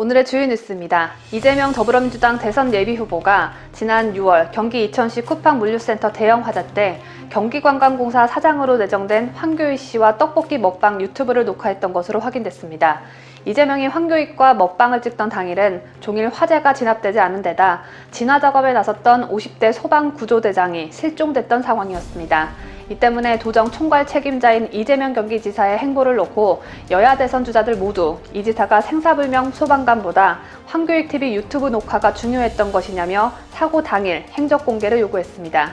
오늘의 주요 뉴스입니다. 이재명 더불어민주당 대선 예비후보가 지난 6월 경기 이천시 쿠팡 물류센터 대형 화재 때 경기관광공사 사장으로 내정된 황교익 씨와 떡볶이 먹방 유튜브를 녹화했던 것으로 확인됐습니다. 이재명이 황교익과 먹방을 찍던 당일은 종일 화재가 진압되지 않은 데다 진화 작업에 나섰던 50대 소방구조대장이 실종됐던 상황이었습니다. 이 때문에 도정 총괄 책임자인 이재명 경기지사의 행보를 놓고 여야 대선 주자들 모두 이 지사가 생사불명 소방관보다 황교익 TV 유튜브 녹화가 중요했던 것이냐며 사고 당일 행적 공개를 요구했습니다.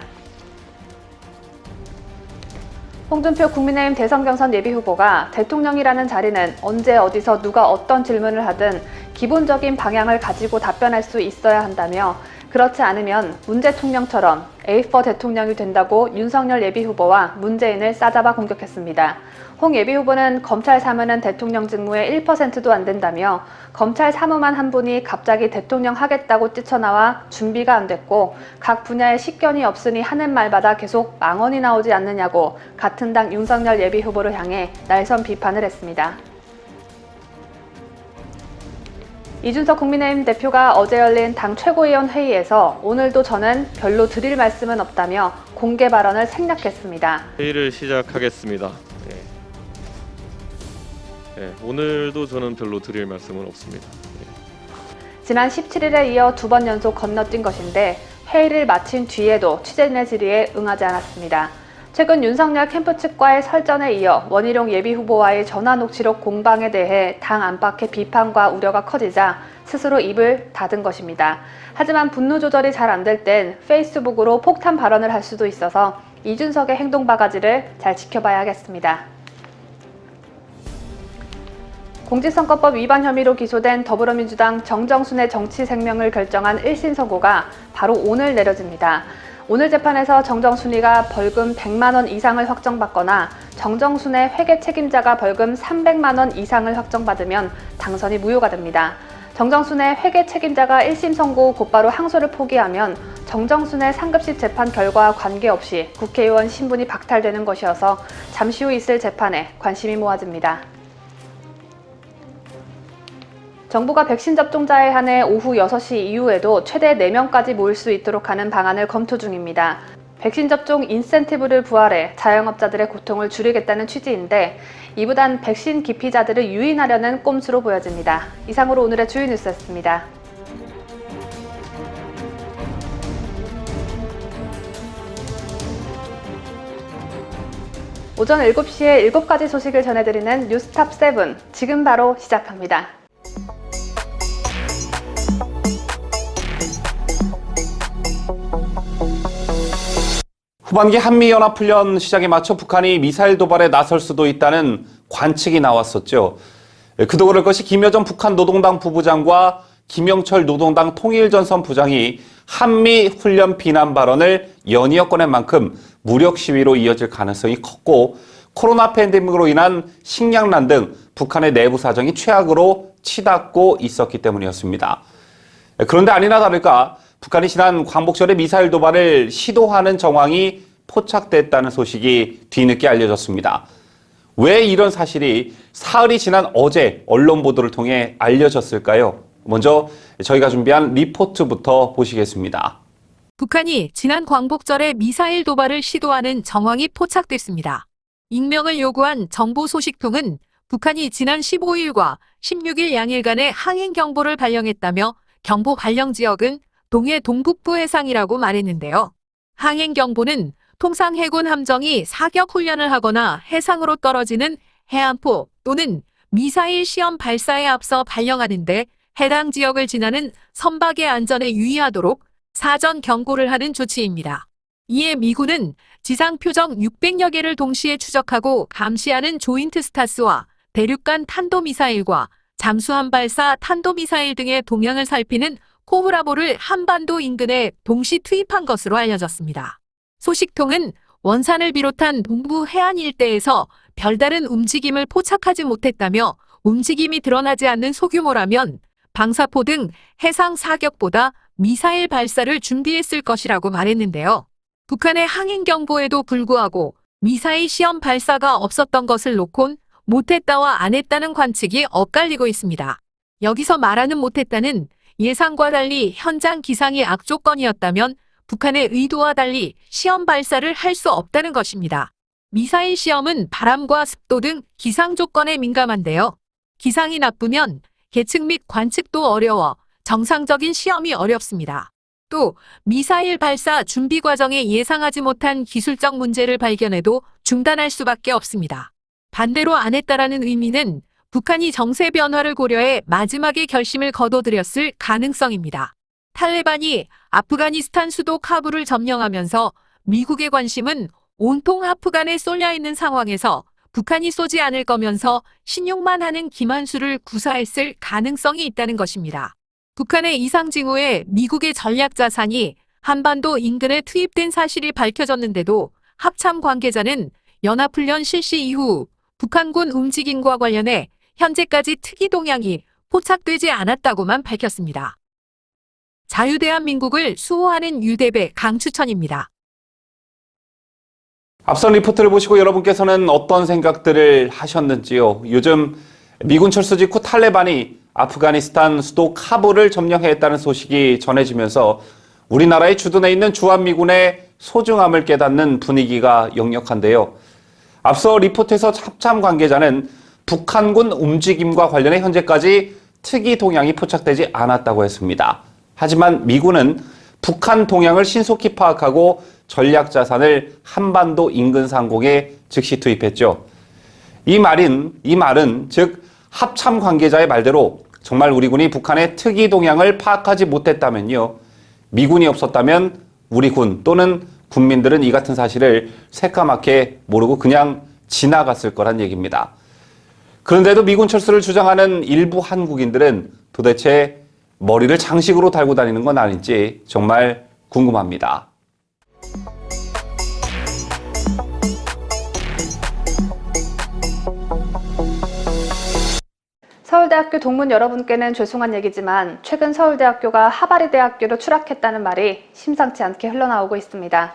홍준표 국민의힘 대선 경선 예비후보가 대통령이라는 자리는 언제 어디서 누가 어떤 질문을 하든 기본적인 방향을 가지고 답변할 수 있어야 한다며 그렇지 않으면 문 대통령처럼 A4 대통령이 된다고 윤석열 예비후보와 문재인을 싸잡아 공격했습니다. 홍 예비후보는 검찰 사무는 대통령 직무의 1%도 안 된다며 검찰 사무만 한 분이 갑자기 대통령 하겠다고 뛰쳐나와 준비가 안 됐고 각 분야에 식견이 없으니 하는 말마다 계속 망언이 나오지 않느냐고 같은 당 윤석열 예비후보를 향해 날선 비판을 했습니다. 이준석 국민의힘 대표가 어제 열린 당 최고위원 회의에서 오늘도 저는 별로 드릴 말씀은 없다며 공개 발언을 생략했습니다. 회의를 시작하겠습니다. 오늘도 저는 별로 드릴 말씀은 없습니다. 지난 17일에 이어 두 번 연속 건너뛴 것인데 회의를 마친 뒤에도 취재진의 질의에 응하지 않았습니다. 최근 윤석열 캠프 측과의 설전에 이어 원희룡 예비후보와의 전화 녹취록 공방에 대해 당 안팎의 비판과 우려가 커지자 스스로 입을 닫은 것입니다. 하지만 분노 조절이 잘 안 될 땐 페이스북으로 폭탄 발언을 할 수도 있어서 이준석의 행동 바가지를 잘 지켜봐야 하겠습니다. 공직선거법 위반 혐의로 기소된 더불어민주당 정정순의 정치 생명을 결정한 1심 선고가 바로 오늘 내려집니다. 오늘 재판에서 정정순이가 벌금 100만 원 이상을 확정받거나 정정순의 회계 책임자가 벌금 300만 원 이상을 확정받으면 당선이 무효가 됩니다. 정정순의 회계 책임자가 1심 선고 곧바로 항소를 포기하면 정정순의 상급식 재판 결과와 관계없이 국회의원 신분이 박탈되는 것이어서 잠시 후 있을 재판에 관심이 모아집니다. 정부가 백신 접종자에 한해 오후 6시 이후에도 최대 4명까지 모일 수 있도록 하는 방안을 검토 중입니다. 백신 접종 인센티브를 부활해 자영업자들의 고통을 줄이겠다는 취지인데 이보단 백신 기피자들을 유인하려는 꼼수로 보여집니다. 이상으로 오늘의 주요 뉴스였습니다. 오전 7시에 7가지 소식을 전해드리는 뉴스탑 7, 지금 바로 시작합니다. 후반기 한미연합훈련 시작에 맞춰 북한이 미사일 도발에 나설 수도 있다는 관측이 나왔었죠. 그도 그럴 것이 김여정 북한 노동당 부부장과 김영철 노동당 통일전선 부장이 한미훈련 비난 발언을 연이어 꺼낸 만큼 무력 시위로 이어질 가능성이 컸고 코로나 팬데믹으로 인한 식량난 등 북한의 내부 사정이 최악으로 치닫고 있었기 때문이었습니다. 그런데 아니나 다를까 북한이 지난 광복절에 미사일 도발을 시도하는 정황이 포착됐다는 소식이 뒤늦게 알려졌습니다. 왜 이런 사실이 사흘이 지난 어제 언론 보도를 통해 알려졌을까요? 먼저 저희가 준비한 리포트부터 보시겠습니다. 북한이 지난 광복절에 미사일 도발을 시도하는 정황이 포착됐습니다. 익명을 요구한 정부 소식통은 북한이 지난 15일과 16일 양일간의 항행 경보를 발령했다며 경보 발령 지역은 동해 동북부 해상이라고 말했는데요. 항행 경보는 통상 해군 함정이 사격 훈련을 하거나 해상으로 떨어지는 해안포 또는 미사일 시험 발사에 앞서 발령하는데 해당 지역을 지나는 선박의 안전에 유의하도록 사전 경고를 하는 조치입니다. 이에 미군은 지상 표적 600여 개를 동시에 추적하고 감시하는 조인트 스타스와 대륙간 탄도미사일과 잠수함 발사 탄도미사일 등의 동향을 살피는 코브라보를 한반도 인근에 동시 투입한 것으로 알려졌습니다. 소식통은 원산을 비롯한 동부 해안 일대에서 별다른 움직임을 포착하지 못했다며 움직임이 드러나지 않는 소규모라면 방사포 등 해상 사격보다 미사일 발사를 준비했을 것이라고 말했는데요. 북한의 항행 경보에도 불구하고 미사일 시험 발사가 없었던 것을 놓곤 못했다와 안 했다는 관측이 엇갈리고 있습니다. 여기서 말하는 못했다는 예상과 달리 현장 기상이 악조건이었다면 북한의 의도와 달리 시험 발사를 할 수 없다는 것입니다. 미사일 시험은 바람과 습도 등 기상 조건에 민감한데요. 기상이 나쁘면 계측 및 관측도 어려워 정상적인 시험이 어렵습니다. 또 미사일 발사 준비 과정에 예상하지 못한 기술적 문제를 발견해도 중단할 수밖에 없습니다. 반대로 안 했다라는 의미는 북한이 정세 변화를 고려해 마지막에 결심을 거둬들였을 가능성입니다. 탈레반이 아프가니스탄 수도 카불을 점령하면서 미국의 관심은 온통 아프간에 쏠려 있는 상황에서 북한이 쏘지 않을 거면서 신용만 하는 김한수를 구사했을 가능성이 있다는 것입니다. 북한의 이상 징후에 미국의 전략 자산이 한반도 인근에 투입된 사실이 밝혀졌는데도 합참 관계자는 연합훈련 실시 이후 북한군 움직임과 관련해 현재까지 특이 동향이 포착되지 않았다고만 밝혔습니다. 자유대한민국을 수호하는 유대배 강추천입니다. 앞선 리포트를 보시고 여러분께서는 어떤 생각들을 하셨는지요? 요즘 미군 철수 직후 탈레반이 아프가니스탄 수도 카불을 점령했다는 소식이 전해지면서 우리나라의 주둔해 있는 주한미군의 소중함을 깨닫는 분위기가 역력한데요. 앞서 리포트에서 합참 관계자는 북한군 움직임과 관련해 현재까지 특이 동향이 포착되지 않았다고 했습니다. 하지만 미군은 북한 동향을 신속히 파악하고 전략 자산을 한반도 인근 상공에 즉시 투입했죠. 이 말은 즉 합참 관계자의 말대로 정말 우리 군이 북한의 특이 동향을 파악하지 못했다면요. 미군이 없었다면 우리 군 또는 국민들은 이 같은 사실을 새까맣게 모르고 그냥 지나갔을 거란 얘기입니다. 그런데도 미군 철수를 주장하는 일부 한국인들은 도대체 머리를 장식으로 달고 다니는 건 아닌지 정말 궁금합니다. 서울대학교 동문 여러분께는 죄송한 얘기지만 최근 서울대학교가 하바리대학교로 추락했다는 말이 심상치 않게 흘러나오고 있습니다.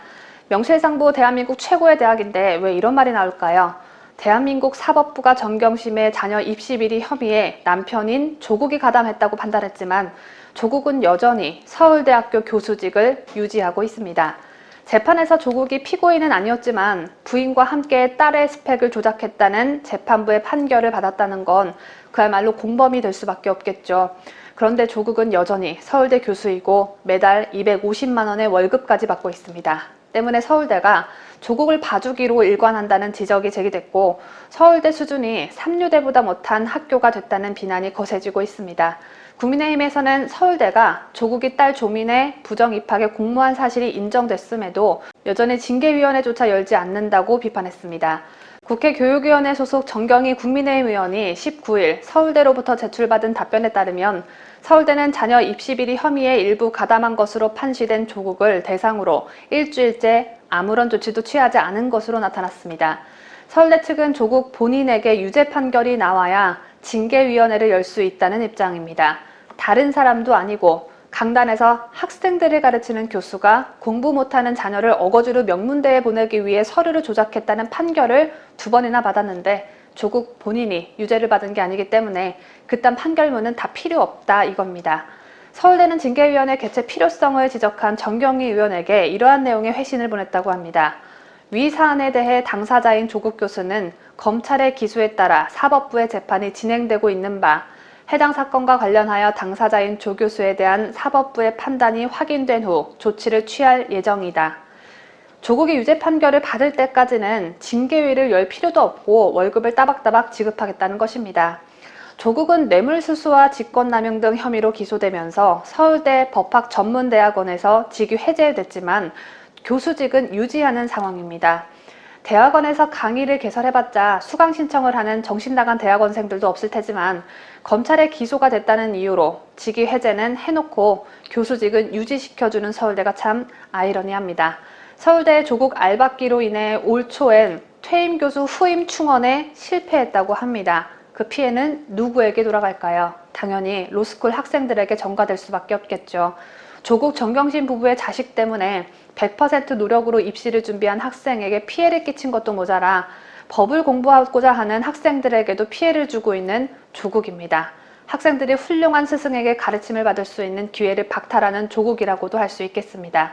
명실상부 대한민국 최고의 대학인데 왜 이런 말이 나올까요? 대한민국 사법부가 정경심의 자녀 입시 비리 혐의에 남편인 조국이 가담했다고 판단했지만 조국은 여전히 서울대학교 교수직을 유지하고 있습니다. 재판에서 조국이 피고인은 아니었지만 부인과 함께 딸의 스펙을 조작했다는 재판부의 판결을 받았다는 건 그야말로 공범이 될 수밖에 없겠죠. 그런데 조국은 여전히 서울대 교수이고 매달 250만 원의 월급까지 받고 있습니다. 때문에 서울대가 조국을 봐주기로 일관한다는 지적이 제기됐고 서울대 수준이 삼류대보다 못한 학교가 됐다는 비난이 거세지고 있습니다. 국민의힘에서는 서울대가 조국이 딸 조민의 부정 입학에 공모한 사실이 인정됐음에도 여전히 징계위원회조차 열지 않는다고 비판했습니다. 국회 교육위원회 소속 정경희 국민의힘 의원이 19일 서울대로부터 제출받은 답변에 따르면 서울대는 자녀 입시비리 혐의에 일부 가담한 것으로 판시된 조국을 대상으로 일주일째 아무런 조치도 취하지 않은 것으로 나타났습니다. 서울대 측은 조국 본인에게 유죄 판결이 나와야 징계위원회를 열 수 있다는 입장입니다. 다른 사람도 아니고 강단에서 학생들을 가르치는 교수가 공부 못하는 자녀를 어거지로 명문대에 보내기 위해 서류를 조작했다는 판결을 2번이나 받았는데 조국 본인이 유죄를 받은 게 아니기 때문에 그딴 판결문은 다 필요 없다 이겁니다. 서울대는 징계위원회 개최 필요성을 지적한 정경희 의원에게 이러한 내용의 회신을 보냈다고 합니다. 위 사안에 대해 당사자인 조국 교수는 검찰의 기소에 따라 사법부의 재판이 진행되고 있는 바 해당 사건과 관련하여 당사자인 조 교수에 대한 사법부의 판단이 확인된 후 조치를 취할 예정이다. 조국이 유죄 판결을 받을 때까지는 징계위를 열 필요도 없고 월급을 따박따박 지급하겠다는 것입니다. 조국은 뇌물수수와 직권남용 등 혐의로 기소되면서 서울대 법학전문대학원에서 직위 해제됐지만 교수직은 유지하는 상황입니다. 대학원에서 강의를 개설해봤자 수강 신청을 하는 정신나간 대학원생들도 없을 테지만 검찰에 기소가 됐다는 이유로 직위 해제는 해놓고 교수직은 유지시켜주는 서울대가 참 아이러니합니다. 서울대 조국 알박기로 인해 올 초엔 퇴임 교수 후임 충원에 실패했다고 합니다. 그 피해는 누구에게 돌아갈까요? 당연히 로스쿨 학생들에게 전가될 수밖에 없겠죠. 조국 정경심 부부의 자식 때문에 100% 노력으로 입시를 준비한 학생에게 피해를 끼친 것도 모자라 법을 공부하고자 하는 학생들에게도 피해를 주고 있는 조국입니다. 학생들이 훌륭한 스승에게 가르침을 받을 수 있는 기회를 박탈하는 조국이라고도 할 수 있겠습니다.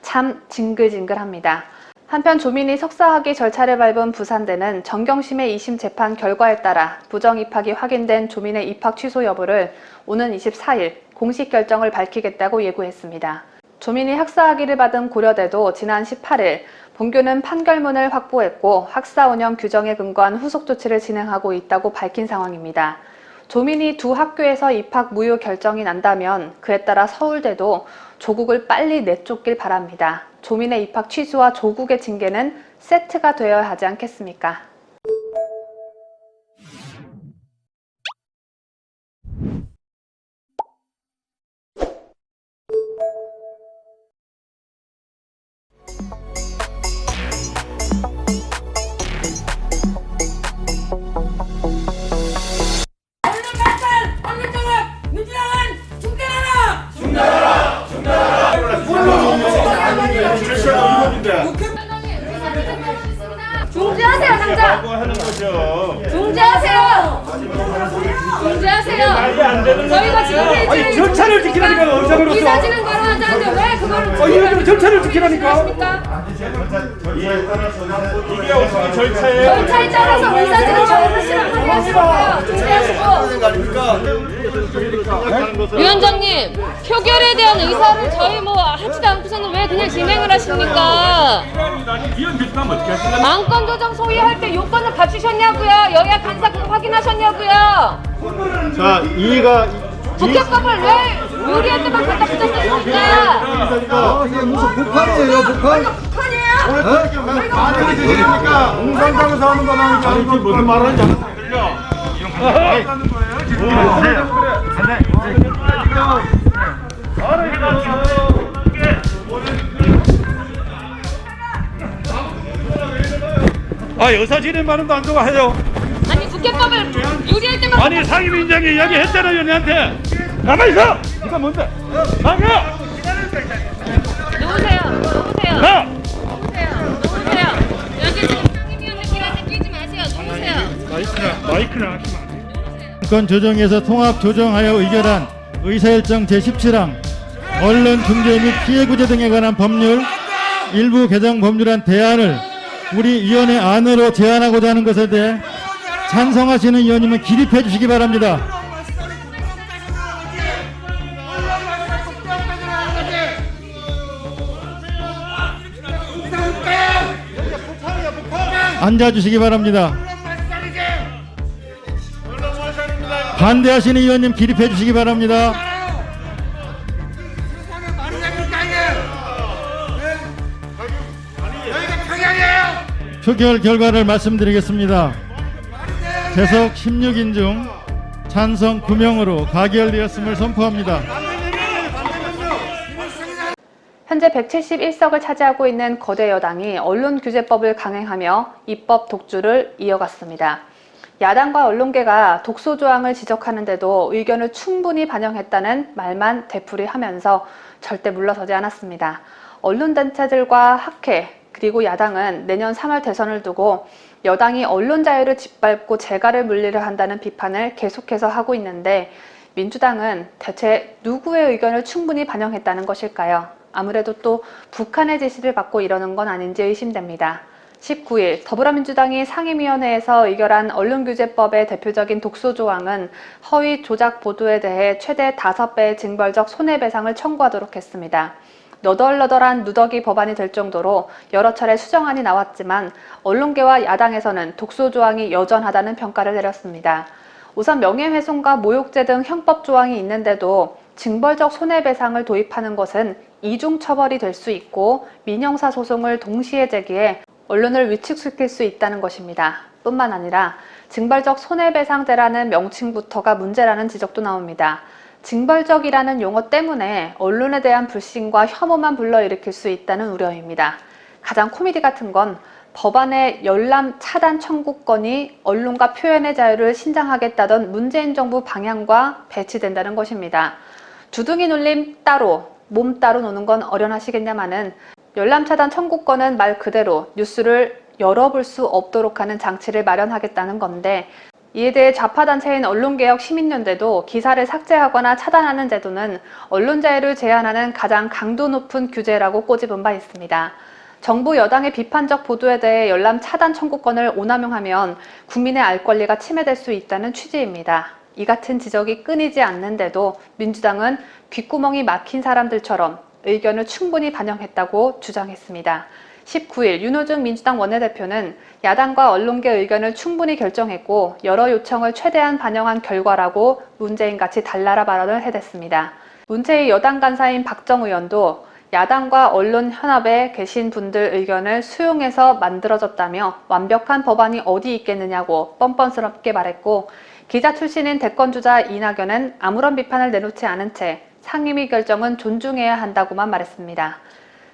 참 징글징글합니다. 한편 조민희 석사학위 절차를 밟은 부산대는 정경심의 2심 재판 결과에 따라 부정 입학이 확인된 조민의 입학 취소 여부를 오는 24일 공식 결정을 밝히겠다고 예고했습니다. 조민희 학사학위를 받은 고려대도 지난 18일 본교는 판결문을 확보했고 학사 운영 규정에 근거한 후속 조치를 진행하고 있다고 밝힌 상황입니다. 조민희 두 학교에서 입학 무효 결정이 난다면 그에 따라 서울대도 조국을 빨리 내쫓길 바랍니다. 조민의 입학 취소와 조국의 징계는 세트가 되어야 하지 않겠습니까? 중지하세요, 당장! 중지하세요! 중지하세요! 저희가 지금 아니 절차를 지키라니까 의장으로서. 의사진행 발언하자는데 왜 그거를 이거 절차를 지키라니까. 이게 어떻게 절차에 절차에 따라서 의사진행 발언을 하시는 거예요. 중지하시고. 위원장님, 표결에 대한 의사를 저희 뭐 하지도 않고서는 왜 그냥 진행을 하십니까? 안건 조정 소위할 때 요건을 갖추셨냐고요? 여야 간사 그거 확인하셨냐고요? 자, 이의가 국회법을 왜 유리할 때만 갖다 붙였습니까? 이게 무슨 북한이에요, 북한? 북한이에요? 아니, 되십니까? 공산당에서 하는 거나 이거 뭘 말하는지 안 들려. 하는 거예요, 지금. 아 여사 진행 발언도 안 좋아해요. 아니 국회법을 유리할 때만 아니 상임위원장이 이야기했잖아요, 얘한테. 가만히 있어. 이거 뭔데? 나가. 놓으세요. 놓으세요. 가. 놓으세요. 여기 지금 상임위원장님한테 끼지 마세요. 놓으세요. 마이크나 하시면 안 돼요. 정권 조정에서 통합 조정하여 의결한 의사일정 제17항 언론 중재 및 피해 구제 등에 관한 법률 일부 개정 법률안 대안을 우리 위원회 안으로 제안하고자 하는 것에 대해 찬성하시는 위원님은 기립해 주시기 바랍니다. 앉아주시기 바랍니다. 반대하시는 의원님 기립해 주시기 바랍니다. 표결 결과를 말씀드리겠습니다. 재석 16인 중 찬성 9명으로 가결되었음을 선포합니다. 현재 171석을 차지하고 있는 거대 여당이 언론규제법을 강행하며 입법 독주를 이어갔습니다. 야당과 언론계가 독소조항을 지적하는데도 의견을 충분히 반영했다는 말만 되풀이하면서 절대 물러서지 않았습니다. 언론단체들과 학회 그리고 야당은 내년 3월 대선을 두고 여당이 언론 자유를 짓밟고 재갈을 물리려 한다는 비판을 계속해서 하고 있는데 민주당은 대체 누구의 의견을 충분히 반영했다는 것일까요? 아무래도 또 북한의 지시를 받고 이러는 건 아닌지 의심됩니다. 19일 더불어민주당이 상임위원회에서 의결한 언론규제법의 대표적인 독소조항은 허위 조작 보도에 대해 최대 5배의 징벌적 손해배상을 청구하도록 했습니다. 너덜너덜한 누더기 법안이 될 정도로 여러 차례 수정안이 나왔지만 언론계와 야당에서는 독소조항이 여전하다는 평가를 내렸습니다. 우선 명예훼손과 모욕죄 등 형법 조항이 있는데도 징벌적 손해배상을 도입하는 것은 이중처벌이 될 수 있고 민형사 소송을 동시에 제기해 언론을 위축시킬 수 있다는 것입니다. 뿐만 아니라 징벌적 손해배상제라는 명칭부터가 문제라는 지적도 나옵니다. 징벌적이라는 용어 때문에 언론에 대한 불신과 혐오만 불러일으킬 수 있다는 우려입니다. 가장 코미디 같은 건 법안의 열람 차단 청구권이 언론과 표현의 자유를 신장하겠다던 문재인 정부 방향과 배치된다는 것입니다. 두둥이 놀림 따로, 몸 따로 노는 건 어련하시겠냐마는 열람 차단 청구권은 말 그대로 뉴스를 열어볼 수 없도록 하는 장치를 마련하겠다는 건데 이에 대해 좌파단체인 언론개혁 시민연대도 기사를 삭제하거나 차단하는 제도는 언론 자유를 제한하는 가장 강도 높은 규제라고 꼬집은 바 있습니다. 정부 여당의 비판적 보도에 대해 열람 차단 청구권을 오남용하면 국민의 알 권리가 침해될 수 있다는 취지입니다. 이 같은 지적이 끊이지 않는데도 민주당은 귓구멍이 막힌 사람들처럼 의견을 충분히 반영했다고 주장했습니다. 19일 윤호중 민주당 원내대표는 야당과 언론계 의견을 충분히 결정했고 여러 요청을 최대한 반영한 결과라고 문재인같이 달나라 발언을 해댔습니다. 문체위 여당 간사인 박정 의원도 야당과 언론 현업에 계신 분들 의견을 수용해서 만들어졌다며 완벽한 법안이 어디 있겠느냐고 뻔뻔스럽게 말했고, 기자 출신인 대권주자 이낙연은 아무런 비판을 내놓지 않은 채 상임위 결정은 존중해야 한다고만 말했습니다.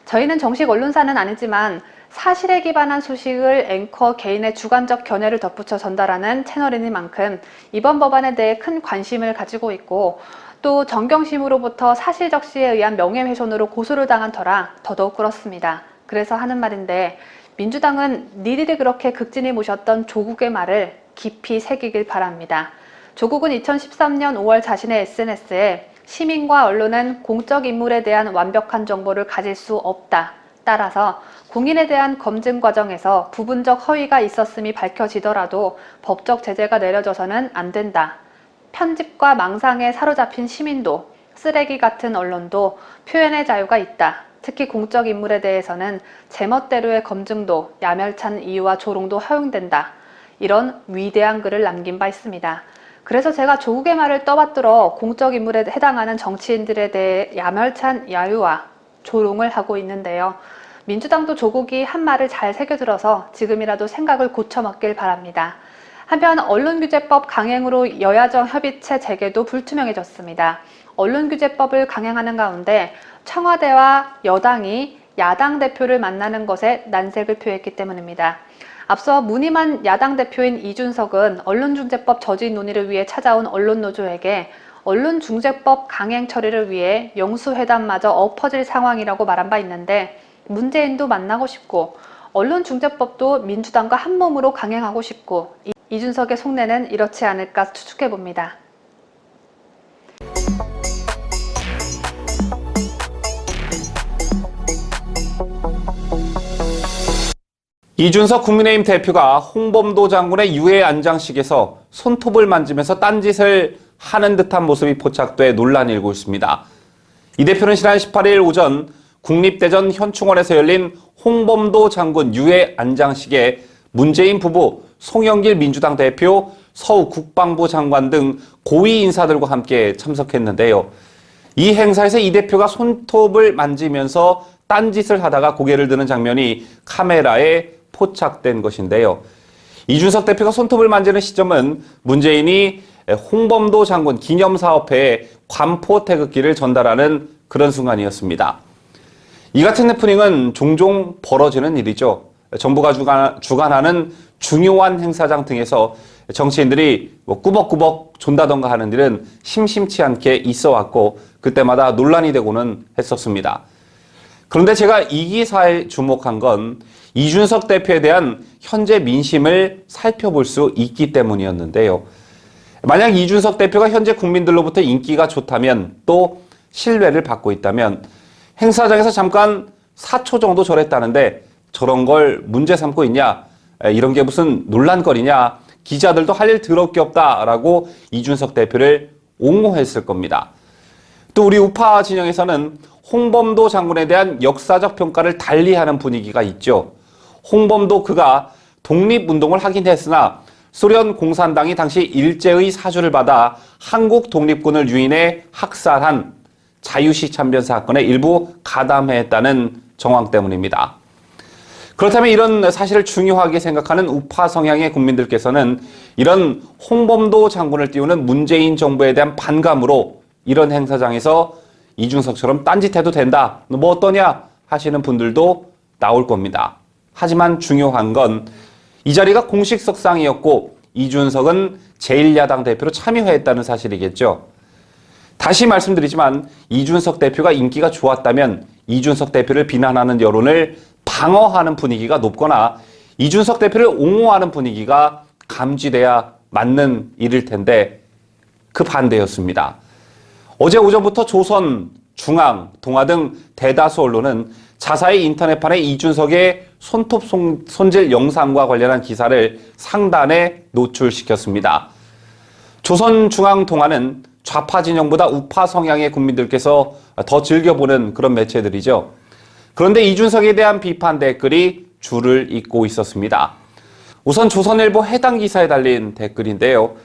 저희는 정식 언론사는 아니지만 사실에 기반한 소식을 앵커 개인의 주관적 견해를 덧붙여 전달하는 채널이니만큼 이번 법안에 대해 큰 관심을 가지고 있고, 또 정경심으로부터 사실적시에 의한 명예훼손으로 고소를 당한 터라 더더욱 그렇습니다. 그래서 하는 말인데, 민주당은 니들이 그렇게 극진히 모셨던 조국의 말을 깊이 새기길 바랍니다. 조국은 2013년 5월 자신의 SNS에 시민과 언론은 공적 인물에 대한 완벽한 정보를 가질 수 없다. 따라서 공인에 대한 검증 과정에서 부분적 허위가 있었음이 밝혀지더라도 법적 제재가 내려져서는 안 된다. 편집과 망상에 사로잡힌 시민도, 쓰레기 같은 언론도 표현의 자유가 있다. 특히 공적 인물에 대해서는 제멋대로의 검증도, 야멸찬 이유와 조롱도 허용된다. 이런 위대한 글을 남긴 바 있습니다. 그래서 제가 조국의 말을 떠받들어 공적 인물에 해당하는 정치인들에 대해 야멸찬 야유와 조롱을 하고 있는데요. 민주당도 조국이 한 말을 잘 새겨들어서 지금이라도 생각을 고쳐먹길 바랍니다. 한편 언론규제법 강행으로 여야정 협의체 재개도 불투명해졌습니다. 언론규제법을 강행하는 가운데 청와대와 여당이 야당 대표를 만나는 것에 난색을 표했기 때문입니다. 앞서 문희만 야당 대표인 이준석은 언론중재법 저지 논의를 위해 찾아온 언론노조에게 언론중재법 강행 처리를 위해 영수회담마저 엎어질 상황이라고 말한 바 있는데, 문재인도 만나고 싶고 언론중재법도 민주당과 한몸으로 강행하고 싶고, 이준석의 속내는 이렇지 않을까 추측해봅니다. 이준석 국민의힘 대표가 홍범도 장군의 유해 안장식에서 손톱을 만지면서 딴짓을 하는 듯한 모습이 포착돼 논란이 일고 있습니다. 이 대표는 지난 18일 오전 국립대전 현충원에서 열린 홍범도 장군 유해 안장식에 문재인 부부, 송영길 민주당 대표, 서우 국방부 장관 등 고위 인사들과 함께 참석했는데요. 이 행사에서 이 대표가 손톱을 만지면서 딴짓을 하다가 고개를 드는 장면이 카메라에 포착된 것인데요. 이준석 대표가 손톱을 만지는 시점은 문재인이 홍범도 장군 기념사업회에 관포 태극기를 전달하는 그런 순간이었습니다. 이 같은 해프닝은 종종 벌어지는 일이죠. 정부가 주관하는 중요한 행사장 등에서 정치인들이 꾸벅꾸벅 존다던가 하는 일은 심심치 않게 있어 왔고, 그때마다 논란이 되고는 했었습니다. 그런데 제가 이 기사에 주목한 건 이준석 대표에 대한 현재 민심을 살펴볼 수 있기 때문이었는데요. 만약 이준석 대표가 현재 국민들로부터 인기가 좋다면, 또 신뢰를 받고 있다면 행사장에서 잠깐 4초 정도 저랬다는데 저런 걸 문제 삼고 있냐, 이런 게 무슨 논란거리냐, 기자들도 할 일 더럽게 없다라고 이준석 대표를 옹호했을 겁니다. 또 우리 우파 진영에서는 홍범도 장군에 대한 역사적 평가를 달리하는 분위기가 있죠. 홍범도 그가 독립운동을 하긴 했으나 소련 공산당이 당시 일제의 사주를 받아 한국 독립군을 유인해 학살한 자유시 참변 사건에 일부 가담했다는 정황 때문입니다. 그렇다면 이런 사실을 중요하게 생각하는 우파 성향의 국민들께서는 이런 홍범도 장군을 띄우는 문재인 정부에 대한 반감으로 이런 행사장에서 이준석처럼 딴짓해도 된다, 뭐 어떠냐 하시는 분들도 나올 겁니다. 하지만 중요한 건 이 자리가 공식 석상이었고 이준석은 제1야당 대표로 참여했다는 사실이겠죠. 다시 말씀드리지만 이준석 대표가 인기가 좋았다면 이준석 대표를 비난하는 여론을 방어하는 분위기가 높거나 이준석 대표를 옹호하는 분위기가 감지돼야 맞는 일일 텐데 그 반대였습니다. 어제 오전부터 조선, 중앙, 동아 등 대다수 언론은 자사의 인터넷판에 이준석의 손톱 손질 영상과 관련한 기사를 상단에 노출시켰습니다. 조선, 중앙, 동아는 좌파 진영보다 우파 성향의 국민들께서 더 즐겨보는 그런 매체들이죠. 그런데 이준석에 대한 비판 댓글이 줄을 잇고 있었습니다. 우선 조선일보 해당 기사에 달린 댓글인데요.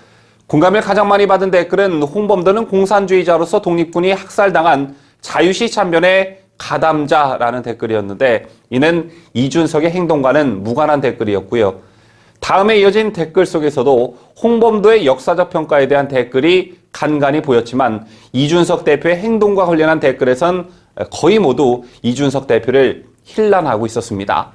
공감을 가장 많이 받은 댓글은 홍범도는 공산주의자로서 독립군이 학살당한 자유시 참변의 가담자라는 댓글이었는데 이는 이준석의 행동과는 무관한 댓글이었고요. 다음에 이어진 댓글 속에서도 홍범도의 역사적 평가에 대한 댓글이 간간히 보였지만 이준석 대표의 행동과 관련한 댓글에선 거의 모두 이준석 대표를 힐난하고 있었습니다.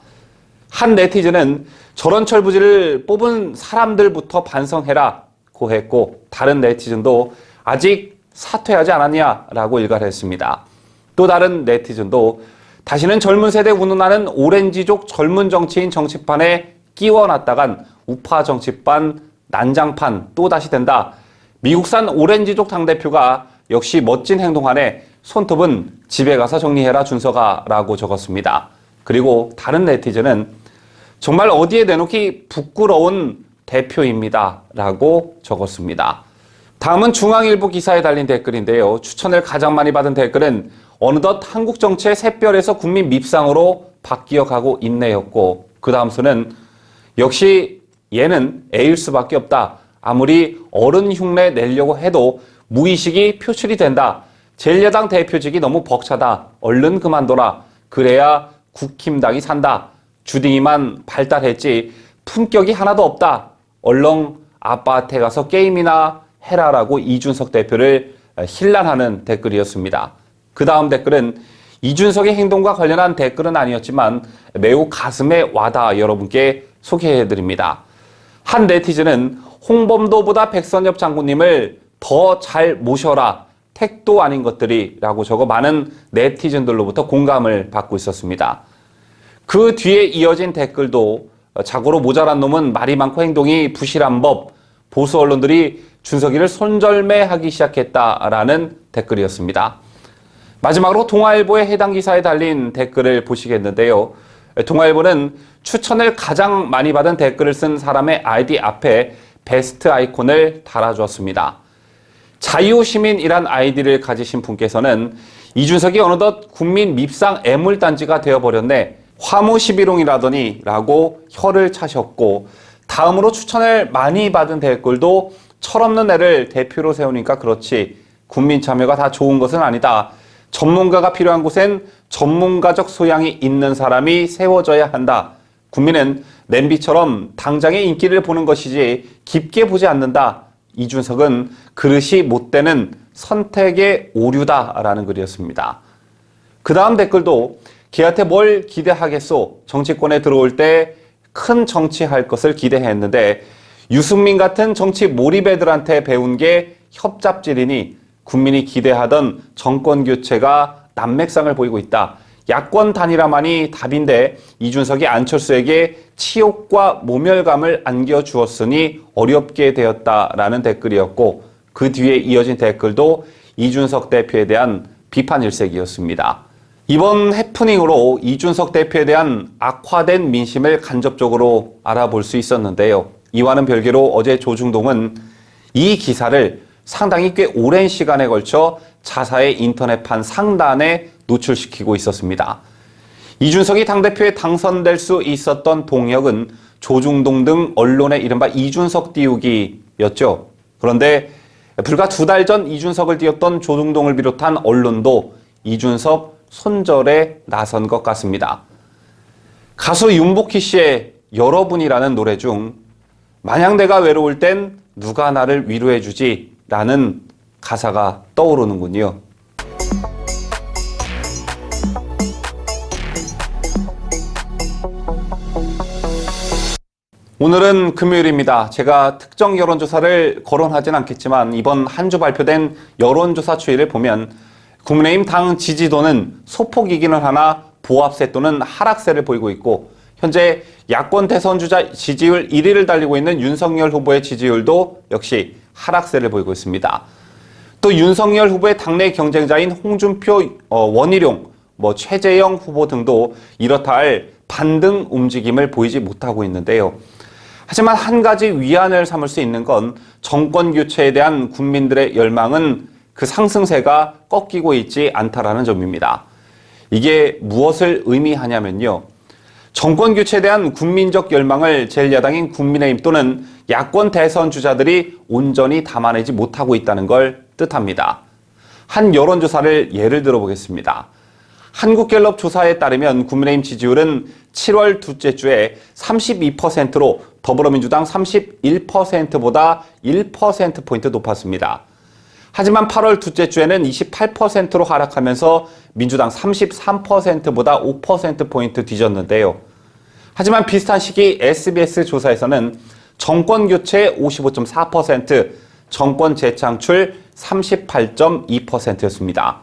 한 네티즌은 저런 철부지를 뽑은 사람들부터 반성해라고 했고 다른 네티즌도 아직 사퇴하지 않았냐라고 일갈했습니다. 또 다른 네티즌도 다시는 젊은 세대 운운하는 오렌지족 젊은 정치인 정치판에 끼워놨다간 우파 정치판 난장판 또다시 된다. 미국산 오렌지족 당대표가 역시 멋진 행동하네. 손톱은 집에 가서 정리해라 준석아 라고 적었습니다. 그리고 다른 네티즌은 정말 어디에 내놓기 부끄러운 대표입니다 라고 적었습니다. 다음은 중앙일보 기사에 달린 댓글인데요. 추천을 가장 많이 받은 댓글은 어느덧 한국 정치의 샛별에서 국민 밉상으로 바뀌어가고 있네였고 그 다음 수는 역시 얘는 A일 수밖에 없다. 아무리 어른 흉내 내려고 해도 무의식이 표출이 된다. 제1야당 대표직이 너무 벅차다. 얼른 그만둬라. 그래야 국힘당이 산다. 주둥이만 발달했지 품격이 하나도 없다. 얼렁 아빠한테 가서 게임이나 해라라고 이준석 대표를 힐난하는 댓글이었습니다. 그 다음 댓글은 이준석의 행동과 관련한 댓글은 아니었지만 매우 가슴에 와닿아 여러분께 소개해드립니다. 한 네티즌은 홍범도보다 백선엽 장군님을 더 잘 모셔라. 택도 아닌 것들이 라고 적어 많은 네티즌들로부터 공감을 받고 있었습니다. 그 뒤에 이어진 댓글도 자고로 모자란 놈은 말이 많고 행동이 부실한 법, 보수 언론들이 준석이를 손절매하기 시작했다라는 댓글이었습니다. 마지막으로 동아일보의 해당 기사에 달린 댓글을 보시겠는데요. 동아일보는 추천을 가장 많이 받은 댓글을 쓴 사람의 아이디 앞에 베스트 아이콘을 달아주었습니다. 자유시민이란 아이디를 가지신 분께서는 이준석이 어느덧 국민 밉상 애물단지가 되어버렸네. 화무시비롱이라더니 라고 혀를 차셨고 다음으로 추천을 많이 받은 댓글도 철없는 애를 대표로 세우니까 그렇지 국민 참여가 다 좋은 것은 아니다. 전문가가 필요한 곳엔 전문가적 소양이 있는 사람이 세워져야 한다. 국민은 냄비처럼 당장의 인기를 보는 것이지 깊게 보지 않는다. 이준석은 그릇이 못 되는 선택의 오류다라는 글이었습니다. 그 다음 댓글도 걔한테 뭘 기대하겠소. 정치권에 들어올 때 큰 정치할 것을 기대했는데 유승민 같은 정치 몰입애들한테 배운 게 협잡질이니 국민이 기대하던 정권 교체가 난맥상을 보이고 있다. 야권 단일화만이 답인데 이준석이 안철수에게 치욕과 모멸감을 안겨주었으니 어렵게 되었다라는 댓글이었고 그 뒤에 이어진 댓글도 이준석 대표에 대한 비판 일색이었습니다. 이번 해프닝으로 이준석 대표에 대한 악화된 민심을 간접적으로 알아볼 수 있었는데요. 이와는 별개로 어제 조중동은 이 기사를 상당히 꽤 오랜 시간에 걸쳐 자사의 인터넷판 상단에 노출시키고 있었습니다. 이준석이 당대표에 당선될 수 있었던 동력은 조중동 등 언론의 이른바 이준석 띄우기였죠. 그런데 불과 2달 전 이준석을 띄웠던 조중동을 비롯한 언론도 이준석 손절에 나선 것 같습니다. 가수 윤복희 씨의 여러분이라는 노래 중 만약 내가 외로울 땐 누가 나를 위로해주지 라는 가사가 떠오르는군요. 오늘은 금요일입니다. 제가 특정 여론조사를 거론하진 않겠지만 이번 한 주 발표된 여론조사 추이를 보면 국민의힘 당 지지도는 소폭 이기는 하나 보합세 또는 하락세를 보이고 있고 현재 야권 대선 주자 지지율 1위를 달리고 있는 윤석열 후보의 지지율도 역시 하락세를 보이고 있습니다. 또 윤석열 후보의 당내 경쟁자인 홍준표, 원희룡, 최재형 후보 등도 이렇다 할 반등 움직임을 보이지 못하고 있는데요. 하지만 한 가지 위안을 삼을 수 있는 건 정권 교체에 대한 국민들의 열망은 그 상승세가 꺾이고 있지 않다라는 점입니다. 이게 무엇을 의미하냐면요. 정권 교체에 대한 국민적 열망을 제1야당인 국민의힘 또는 야권 대선 주자들이 온전히 담아내지 못하고 있다는 걸 뜻합니다. 한 여론조사를 예를 들어보겠습니다. 한국갤럽 조사에 따르면 국민의힘 지지율은 7월 둘째 주에 32%로 더불어민주당 31%보다 1%포인트 높았습니다. 하지만 8월 둘째 주에는 28%로 하락하면서 민주당 33%보다 5%포인트 뒤졌는데요. 하지만 비슷한 시기 SBS 조사에서는 정권 교체 55.4%, 정권 재창출 38.2%였습니다.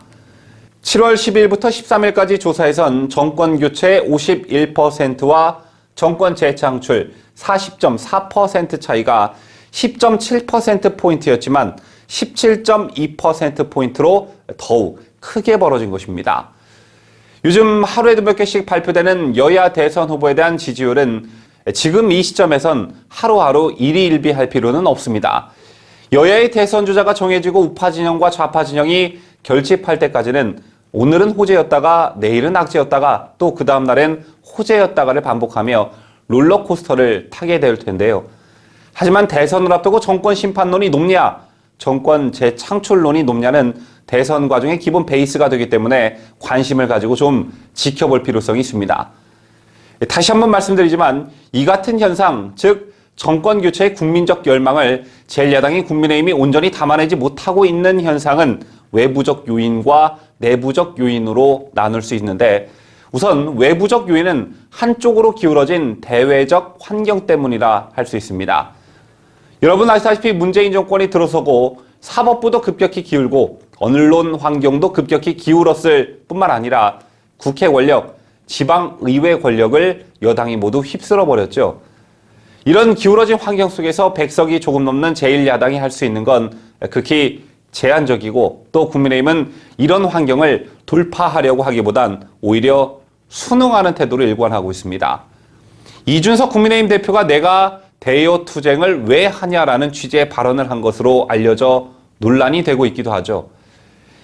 7월 10일부터 13일까지 조사에선 정권 교체 51%와 정권 재창출 40.4% 차이가 10.7%포인트였지만 17.2%포인트로 더욱 크게 벌어진 것입니다. 요즘 하루에도 몇 개씩 발표되는 여야 대선 후보에 대한 지지율은 지금 이 시점에선 하루하루 일희일비할 필요는 없습니다. 여야의 대선 주자가 정해지고 우파 진영과 좌파 진영이 결집할 때까지는 오늘은 호재였다가 내일은 악재였다가 또 그 다음 날엔 호재였다가를 반복하며 롤러코스터를 타게 될 텐데요. 하지만 대선을 앞두고 정권 심판론이 높냐, 정권 재창출론이 높냐는 대선 과정의 기본 베이스가 되기 때문에 관심을 가지고 좀 지켜볼 필요성이 있습니다. 다시 한번 말씀드리지만 이 같은 현상, 즉 정권 교체의 국민적 열망을 제1야당인 국민의힘이 온전히 담아내지 못하고 있는 현상은 외부적 요인과 내부적 요인으로 나눌 수 있는데, 우선 외부적 요인은 한쪽으로 기울어진 대외적 환경 때문이라 할 수 있습니다. 여러분 아시다시피 문재인 정권이 들어서고 사법부도 급격히 기울고 언론 환경도 급격히 기울었을 뿐만 아니라 국회 권력, 지방의회 권력을 여당이 모두 휩쓸어 버렸죠. 이런 기울어진 환경 속에서 100석이 조금 넘는 제1야당이 할 수 있는 건 극히 제한적이고, 또 국민의힘은 이런 환경을 돌파하려고 하기보단 오히려 순응하는 태도를 일관하고 있습니다. 이준석 국민의힘 대표가 내가 대여 투쟁을 왜 하냐라는 취지의 발언을 한 것으로 알려져 논란이 되고 있기도 하죠.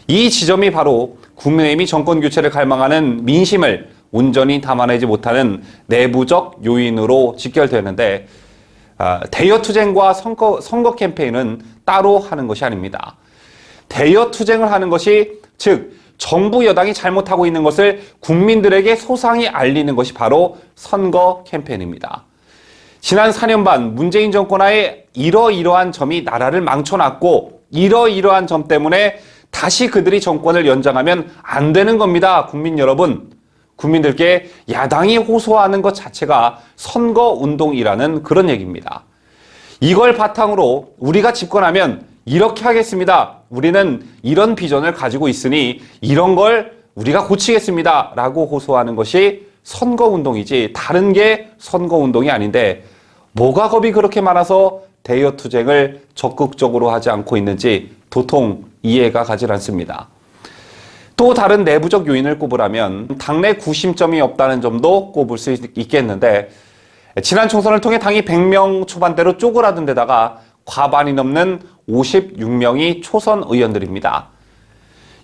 이 지점이 바로 국민의힘이 정권 교체를 갈망하는 민심을 온전히 담아내지 못하는 내부적 요인으로 직결되는데, 대여 투쟁과 선거 캠페인은 따로 하는 것이 아닙니다. 대여 투쟁을 하는 것이, 즉 정부 여당이 잘못하고 있는 것을 국민들에게 소상히 알리는 것이 바로 선거 캠페인입니다. 지난 4년 반 문재인 정권 하에 이러이러한 점이 나라를 망쳐놨고 이러이러한 점 때문에 다시 그들이 정권을 연장하면 안 되는 겁니다. 국민 여러분, 국민들께 야당이 호소하는 것 자체가 선거운동이라는 그런 얘기입니다. 이걸 바탕으로 우리가 집권하면 이렇게 하겠습니다. 우리는 이런 비전을 가지고 있으니 이런 걸 우리가 고치겠습니다. 라고 호소하는 것이 선거운동이지 다른 게 선거운동이 아닌데, 뭐가 겁이 그렇게 많아서 대여 투쟁을 적극적으로 하지 않고 있는지 도통 이해가 가질 않습니다. 또 다른 내부적 요인을 꼽으라면 당내 구심점이 없다는 점도 꼽을 수 있겠는데, 지난 총선을 통해 당이 100명 초반대로 쪼그라든 데다가 과반이 넘는 56명이 초선 의원들입니다.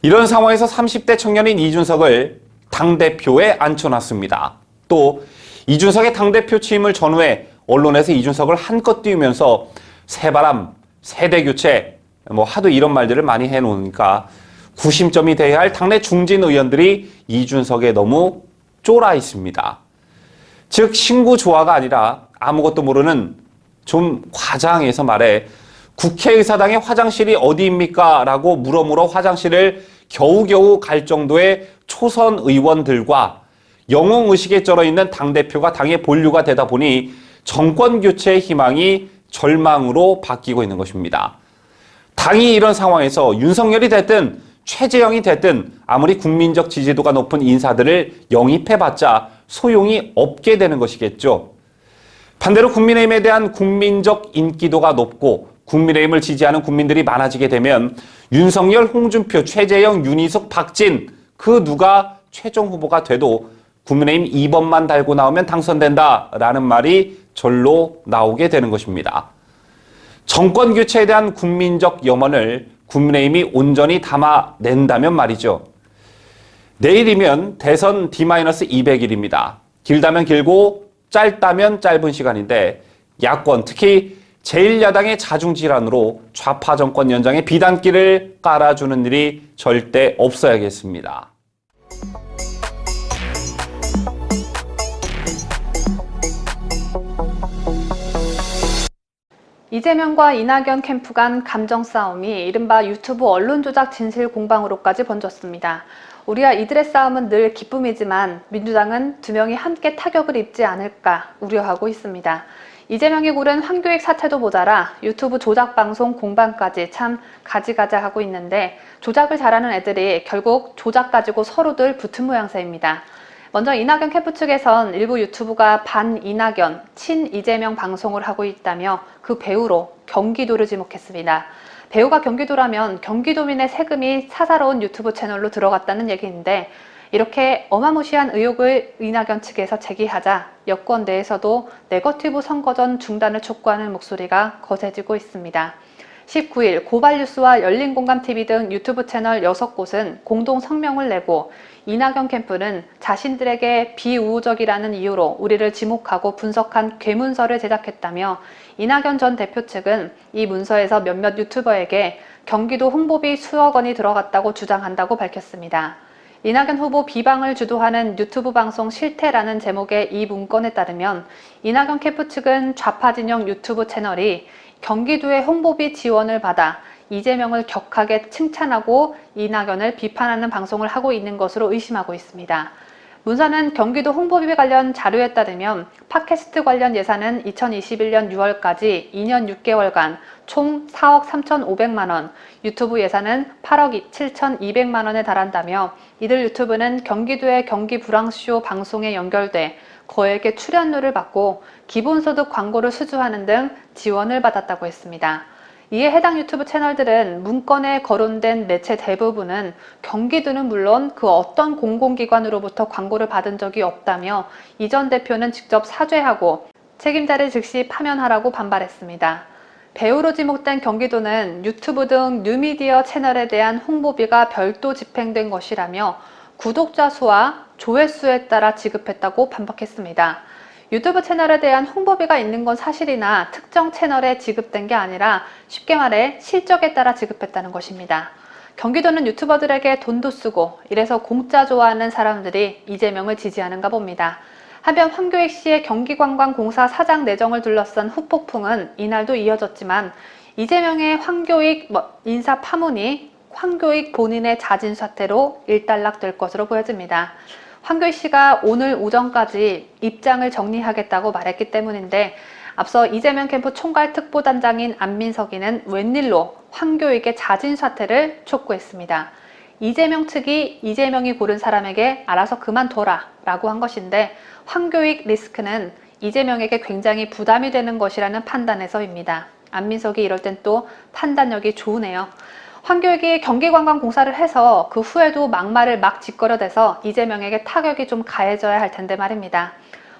이런 상황에서 30대 청년인 이준석을 당대표에 앉혀놨습니다. 또 이준석의 당대표 취임을 전후해 언론에서 이준석을 한껏 띄우면서 새바람, 세대교체, 하도 이런 말들을 많이 해놓으니까 구심점이 돼야 할 당내 중진 의원들이 이준석에 너무 쫄아 있습니다. 즉 신구 조화가 아니라 아무것도 모르는, 좀 과장해서 말해 국회의사당의 화장실이 어디입니까? 라고 물어 화장실을 겨우겨우 갈 정도의 초선 의원들과 영웅의식에 쩔어있는 당대표가 당의 본류가 되다 보니 정권 교체의 희망이 절망으로 바뀌고 있는 것입니다. 당이 이런 상황에서 윤석열이 됐든 최재형이 됐든 아무리 국민적 지지도가 높은 인사들을 영입해봤자 소용이 없게 되는 것이겠죠. 반대로 국민의힘에 대한 국민적 인기도가 높고 국민의힘을 지지하는 국민들이 많아지게 되면 윤석열, 홍준표, 최재형, 윤희숙, 박진 그 누가 최종 후보가 돼도 국민의힘 2번만 달고 나오면 당선된다라는 말이 절로 나오게 되는 것입니다. 정권 교체에 대한 국민적 염원을 국민의힘이 온전히 담아낸다면 말이죠. 내일이면 대선 D-200일입니다. 길다면 길고 짧다면 짧은 시간인데 야권, 특히 제1야당의 자중질환으로 좌파 정권 연장에 비단길을 깔아주는 일이 절대 없어야겠습니다. 이재명과 이낙연 캠프 간 감정 싸움이 이른바 유튜브 언론조작 진실 공방으로까지 번졌습니다. 우리와 이들의 싸움은 늘 기쁨이지만 민주당은 두 명이 함께 타격을 입지 않을까 우려하고 있습니다. 이재명이 고른 황교익 사태도 모자라 유튜브 조작 방송 공방까지 참 가지가지하고 있는데 조작을 잘하는 애들이 결국 조작 가지고 서로들 붙은 모양새입니다. 먼저 이낙연 캠프 측에선 일부 유튜브가 반 이낙연, 친 이재명 방송을 하고 있다며 그 배우로 경기도를 지목했습니다. 배우가 경기도라면 경기도민의 세금이 사사로운 유튜브 채널로 들어갔다는 얘기인데 이렇게 어마무시한 의혹을 이낙연 측에서 제기하자 여권 내에서도 네거티브 선거전 중단을 촉구하는 목소리가 거세지고 있습니다. 19일 고발뉴스와 열린공감TV 등 유튜브 채널 6곳은 공동 성명을 내고 이낙연 캠프는 자신들에게 비우호적이라는 이유로 우리를 지목하고 분석한 괴문서를 제작했다며 이낙연 전 대표 측은 이 문서에서 몇몇 유튜버에게 경기도 홍보비 수억 원이 들어갔다고 주장한다고 밝혔습니다. 이낙연 후보 비방을 주도하는 유튜브 방송 실태라는 제목의 이 문건에 따르면 이낙연 캠프 측은 좌파 진영 유튜브 채널이 경기도의 홍보비 지원을 받아 이재명을 격하게 칭찬하고 이낙연을 비판하는 방송을 하고 있는 것으로 의심하고 있습니다. 문서는 경기도 홍보비 관련 자료에 따르면 팟캐스트 관련 예산은 2021년 6월까지 2년 6개월간 총 4억 3,500만 원, 유튜브 예산은 8억 7,200만 원에 달한다며 이들 유튜브는 경기도의 경기 불황쇼 방송에 연결돼 거액의 출연료를 받고 기본소득 광고를 수주하는 등 지원을 받았다고 했습니다. 이에 해당 유튜브 채널들은 문건에 거론된 매체 대부분은 경기도는 물론 그 어떤 공공기관으로부터 광고를 받은 적이 없다며 이 전 대표는 직접 사죄하고 책임자를 즉시 파면하라고 반발했습니다. 배우로 지목된 경기도는 유튜브 등 뉴미디어 채널에 대한 홍보비가 별도 집행된 것이라며 구독자 수와 조회수에 따라 지급했다고 반박했습니다. 유튜브 채널에 대한 홍보비가 있는 건 사실이나 특정 채널에 지급된 게 아니라 쉽게 말해 실적에 따라 지급했다는 것입니다. 경기도는 유튜버들에게 돈도 쓰고 이래서 공짜 좋아하는 사람들이 이재명을 지지하는가 봅니다. 한편 황교익 씨의 경기관광공사 사장 내정을 둘러싼 후폭풍은 이날도 이어졌지만 이재명의 황교익 인사 파문이 황교익 본인의 자진 사퇴로 일단락될 것으로 보여집니다. 황교익 씨가 오늘 오전까지 입장을 정리하겠다고 말했기 때문인데 앞서 이재명 캠프 총괄 특보단장인 안민석이는 웬일로 황교익의 자진 사퇴를 촉구했습니다. 이재명 측이 이재명이 고른 사람에게 알아서 그만둬라 라고 한 것인데 황교익 리스크는 이재명에게 굉장히 부담이 되는 것이라는 판단에서입니다. 안민석이 이럴 땐 또 판단력이 좋으네요. 황교익이 경기관광공사를 해서 그 후에도 막말을 막 짓거려대서 이재명에게 타격이 좀 가해져야 할 텐데 말입니다.